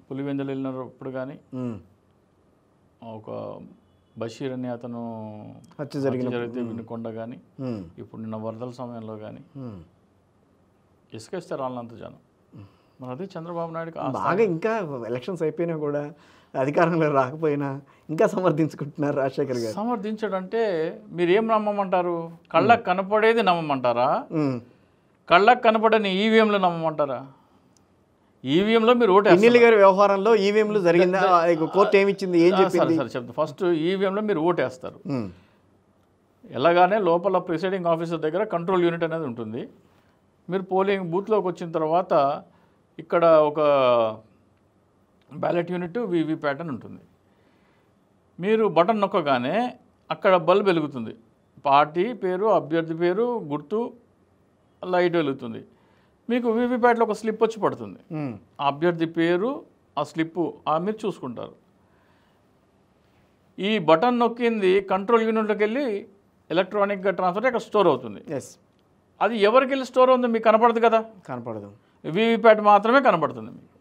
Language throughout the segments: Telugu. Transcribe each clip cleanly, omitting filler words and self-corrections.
పులివెందులు వెళ్ళినప్పుడు కానీ ఒక బషీర్ అనే అతను హత్య జరిగితే వినుకొండ కానీ ఇప్పుడు నిన్న వరదల సమయంలో కానీ ఇసుకేస్తే రాళ్ళంత జనం. మరి అదే చంద్రబాబు నాయుడుకి బాగా ఇంకా ఎలక్షన్స్ అయిపోయినా కూడా అధికారంలో రాకపోయినా ఇంకా సమర్థించుకుంటున్నారు రాజశేఖర్ గారు. సమర్థించడం అంటే మీరు ఏం నమ్మమంటారు? కళ్ళకు కనపడేది నమ్మమంటారా? కళ్ళకు కనపడని ఈవీఎంలు నమ్మమంటారా? ఈవీఎంలో మీరు ఓటు ఎన్నికల గారి వ్యవహారంలో ఈవీఎంలు జరిగిందా, కోర్టు ఏమిచ్చింది, ఏం చెప్పింది? సరే చెప్తాను. ఫస్ట్ ఈవీఎంలో మీరు ఓటేస్తారు. ఎలాగానే లోపల ప్రిసైడింగ్ ఆఫీసర్ దగ్గర కంట్రోల్ యూనిట్ అనేది ఉంటుంది. మీరు పోలింగ్ బూత్లోకి వచ్చిన తర్వాత ఇక్కడ ఒక బ్యాలెట్ యూనిట్ వీవీప్యాట్ అని ఉంటుంది. మీరు బటన్ నొక్కగానే అక్కడ బల్బ్ వెలుగుతుంది. పార్టీ పేరు, అభ్యర్థి పేరు, గుర్తు, లైట్ వెలుగుతుంది. మీకు వీవీప్యాట్లో ఒక స్లిప్ వచ్చి పడుతుంది. ఆ అభ్యర్థి పేరు, ఆ స్లిప్పు మీరు చూసుకుంటారు. ఈ బటన్ నొక్కింది కంట్రోల్ యూనిట్లోకి వెళ్ళి ఎలక్ట్రానిక్గా ట్రాన్స్ఫర్ అక్కడ స్టోర్ అవుతుంది. అది ఎవరికి వెళ్ళి స్టోర్ అవుతుంది మీకు కనపడదు కదా, కనపడదు. వీవీప్యాట్ మాత్రమే కనపడుతుంది మీకు.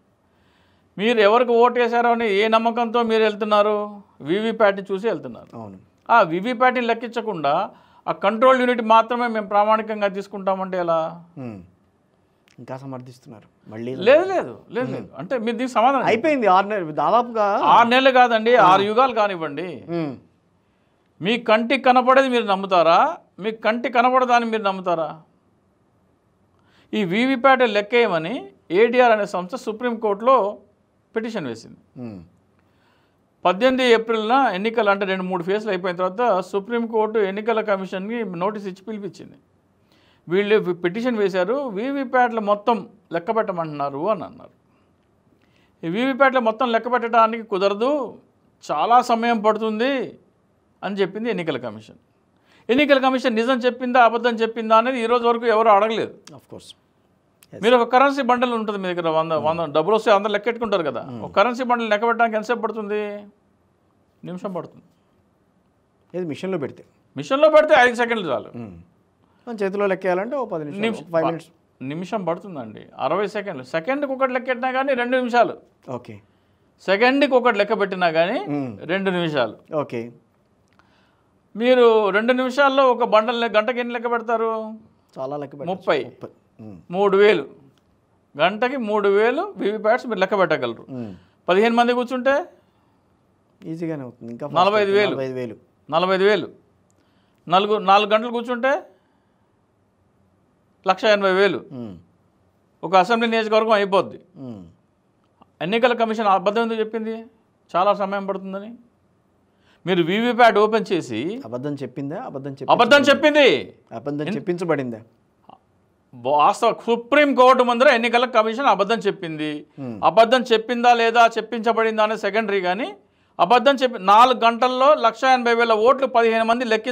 మీరు ఎవరికి ఓటు వేశారో అని ఏ నమ్మకంతో మీరు వెళ్తున్నారు? వీవీప్యాట్ని చూసి వెళ్తున్నారు. అవును. ఆ వీవీప్యాట్ని లెక్కించకుండా ఆ కంట్రోల్ యూనిట్ మాత్రమే మేము ప్రామాణికంగా తీసుకుంటామంటే ఎలా? ఇంకా సమర్థిస్తున్నారు మళ్ళీ. లేదు లేదు లేదు లేదు అంటే మీరు దీనికి సమాధానం అయిపోయింది. 6 నెలలు, దాదాపుగా 6 నెలలు కాదండి, 6 యుగాలు కానివ్వండి. మీ కంటికి కనపడేది మీరు నమ్ముతారా? మీ కంటికి కనపడదాన్ని మీరు నమ్ముతారా? ఈ వీవీప్యాట్ లెక్కేయమని ఏడీఆర్ అనే సంస్థ సుప్రీంకోర్టులో పిటిషన్ వేసింది. 18 ఏప్రిల్న ఎన్నికలు అంటే 2-3 ఫేజ్లు అయిపోయిన తర్వాత సుప్రీంకోర్టు ఎన్నికల కమిషన్కి నోటీస్ ఇచ్చి పిలిపించింది. వీళ్ళు పిటిషన్ వేశారు, వీవీప్యాట్లు మొత్తం లెక్క పెట్టమంటున్నారు అని అన్నారు. ఈ వీవీప్యాట్లు మొత్తం లెక్క పెట్టడానికి కుదరదు, చాలా సమయం పడుతుంది అని చెప్పింది ఎన్నికల కమిషన్. ఎన్నికల కమిషన్ నిజం చెప్పిందా అబద్ధం చెప్పిందా అనేది ఈరోజు వరకు ఎవరు అడగలేదు. ఆఫ్కోర్స్ మీరు ఒక కరెన్సీ బండల్ ఉంటుంది మీ దగ్గర, 100 డబ్బులు వస్తే అందరూ లెక్కెట్టుకుంటారు కదా. ఒక కరెన్సీ బండల్ లెక్క పెట్టడానికి ఎంతసేపు పడుతుంది? నిమిషం పడుతుంది. ఏది మిషన్లో పెడితే? మిషన్లో పెడితే 5 సెకండ్లు చాలు. చేతిలో లెక్కేయాలంటే 10 నిమిషాలు, 5 మినిట్స్. నిమిషం పడుతుందండి. 60 సెకండ్లు. సెకండ్కి ఒకటి లెక్కెట్టినా కానీ 2 నిమిషాలు. ఓకే. సెకండ్కి ఒకటి లెక్క పెట్టినా కానీ 2 నిమిషాలు. ఓకే. మీరు 2 నిమిషాల్లో ఒక బండల్ని గంటకి ఎన్ని లెక్క పెడతారు? చాలా లెక్క 30. 3000 గంటకి 3000 వీవీప్యాట్స్ మీరు లెక్క పెట్టగలరు. 15 మంది కూర్చుంటే ఈజీగానే అవుతుంది. ఇంకా 45,000. 45,000. 4 గంటలు కూర్చుంటే 1,80,000. ఒక అసెంబ్లీ నియోజకవర్గం అయిపోద్ది. ఎన్నికల కమిషన్ అబద్ధం ఎందుకు చెప్పింది చాలా సమయం పడుతుందని? మీరు వీవీప్యాట్ ఓపెన్ చేసి అబద్ధం చెప్పిందా? అబద్ధం చెప్పింది. అబద్ధం చెప్పించబడిందా? వాస్తవ సుప్రీంకోర్టు ముందర ఎన్నికల కమిషన్ అబద్ధం చెప్పింది. అబద్ధం చెప్పిందా లేదా చెప్పించబడిందా అనేది సెకండరీ. కానీ అబద్ధం చెప్పి 4 గంటల్లో 1,80,000 ఓట్లు 15 మంది లెక్కి